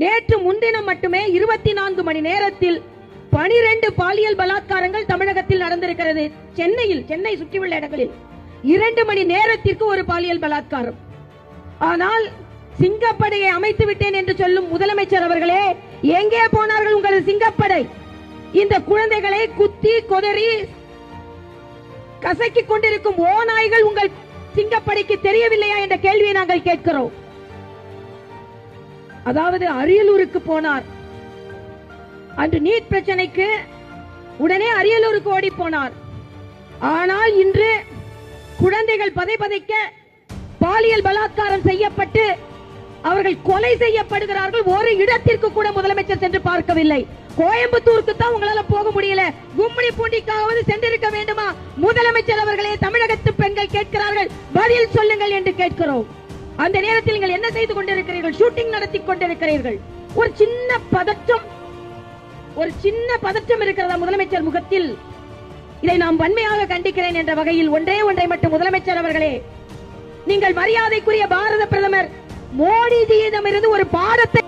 நேற்று முன்தினம் மட்டுமே 24 மணி நேரத்தில் 12 பாலியல் பலாத்காரங்கள் தமிழகத்தில் நடந்திருக்கிறது. சென்னை சுற்றியுள்ள இடங்களில் 2 மணி நேரத்திற்கு ஒரு பாலியல் பலாத்காரம். ஆனால் சிங்கப்படையை அமைத்து விட்டேன் என்று சொல்லும் முதலமைச்சர் அவர்களே, எங்கே போனார்கள் உங்களது சிங்கப்படை? இந்த குழந்தைகளை குத்தி கொதறி கசக்கிக் கொண்டிருக்கும் ஓநாய்கள் உங்கள் சிங்கப்படைக்கு தெரியவில்லையா என்ற கேள்வியை நாங்கள் கேட்கிறோம். அதாவது அரியலூருக்கு போனார். அன்று நீட் பிரச்சனைக்கு உடனே அரியலூருக்கு ஓடி போனார். ஆனால் இன்று குழந்தைகள் பதைக்க பாலியல் பலாத்காரம் செய்யப்பட்டு அவர்கள் கொலை செய்யப்படுகிறார்கள். ஒரு இடத்திற்கு கூட முதலமைச்சர் சென்று பார்க்கவில்லை. கோயம்புத்தூருக்கு தான் உங்களால போக முடியல. கும்மிடி பூண்டிக்காவது சென்றிருக்க வேண்டுமா? முதலமைச்சர் அவர்களே, தமிழகத்து பெண்கள் கேட்கிறார்கள், பதில் சொல்லுங்கள் என்று கேட்கிறோம். அந்த நேரத்தில் நீங்கள் என்ன செய்து கொண்டிருக்கிறீர்கள்? ஷூட்டிங் நடத்தி கொண்டிருக்கிறீர்கள். ஒரு சின்ன பதற்றம் இருக்கிறதா முதலமைச்சர் முகத்தில்? இதை நாம் வன்மையாக கண்டிக்கிறேன் என்ற வகையில் ஒன்றை மட்டும் முதலமைச்சர் அவர்களே, நீங்கள் மரியாதைக்குரிய பாரத பிரதமர் மோடிஜியிடமிருந்து ஒரு பாடத்தை